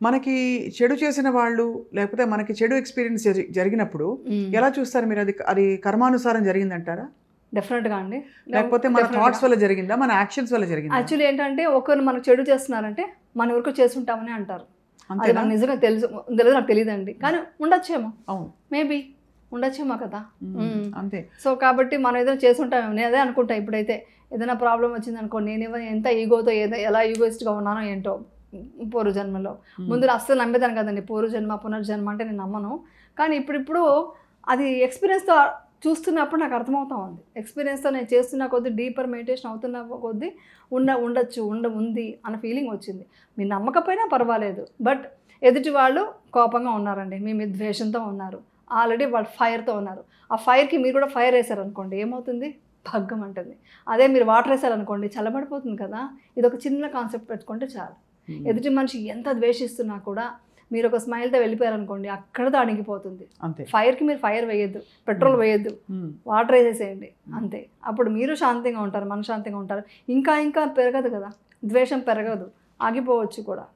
మనకి చెడు చేసిన వాళ్ళు లేకపోతే మనకి చెడు ఎక్స్పీరియన్స్ జరిగినప్పుడు ఎలా చూస్తారు మీరు? అది కర్మానుసారం జరిగిందంటారా? డెఫినెట్గా అండి. లేకపోతే మన థాట్స్ వల్ల జరిగిందా, మన యాక్షన్స్ వల్ల జరిగిందా? యాక్చువల్లీ ఏంటంటే ఒకరు మనకు చెడు చేస్తున్నారంటే మనం ఎవరికో చేసుంటామని అంటారు. అది నాకు నిజంగా తెలియదు, నాకు తెలియదండి, కానీ ఉండొచ్చేమో, అవును, మేబీ ఉండొచ్చేమో కదా. అంతే. సో కాబట్టి మనం ఏదైనా చేసుంటామేమో, నేను అదే అనుకుంటా. ఇప్పుడైతే ఏదైనా ప్రాబ్లం వచ్చింది అనుకో, నేను ఎంత ఈగోతో ఎలా ఈగోయిస్ట్గా ఉన్నానో ఏంటో పూర్వజన్మలో. ముందు అస్సలు నమ్మేదాన్ని కదండి, పూర్వజన్మ పునర్జన్మ అంటే నేను నమ్మను. కానీ ఇప్పుడు అది ఎక్స్పీరియన్స్తో చూస్తున్నప్పుడు నాకు అర్థమవుతా ఉంది. ఎక్స్పీరియన్స్తో నేను చేస్తున్న కొద్దీ, డీపర్ మెడిటేషన్ అవుతున్న కొద్దీ ఉండొచ్చు ఉంది అన్న ఫీలింగ్ వచ్చింది. మీరు నమ్మకపోయినా పర్వాలేదు, బట్ ఎదుటి వాళ్ళు కోపంగా ఉన్నారండి, మీ మీద ద్వేషంతో ఉన్నారు, ఆల్రెడీ వాళ్ళు ఫైర్తో ఉన్నారు. ఆ ఫైర్కి మీరు కూడా ఫైర్ వేసారనుకోండి, ఏమవుతుంది? భగ్గం అంటుంది. అదే మీరు వాటర్ వేసారనుకోండి, చల్లబడిపోతుంది కదా. ఇది ఒక చిన్న కాన్సెప్ట్ పెట్టుకుంటే చాలు. ఎదుటి మనిషి ఎంత ద్వేషిస్తున్నా కూడా మీరు ఒక స్మైల్తో వెళ్ళిపోయారనుకోండి, అక్కడతో అణిగిపోతుంది. ఫైర్కి మీరు ఫైర్ వేయద్దు, పెట్రోల్ వేయద్దు, వాటర్ వేసేసేయండి అంతే. అప్పుడు మీరు శాంతంగా ఉంటారు, మనశ్శాంతిగా ఉంటారు. ఇంకా పెరగదు కదా, ద్వేషం పెరగదు, ఆగిపోవచ్చు కూడా.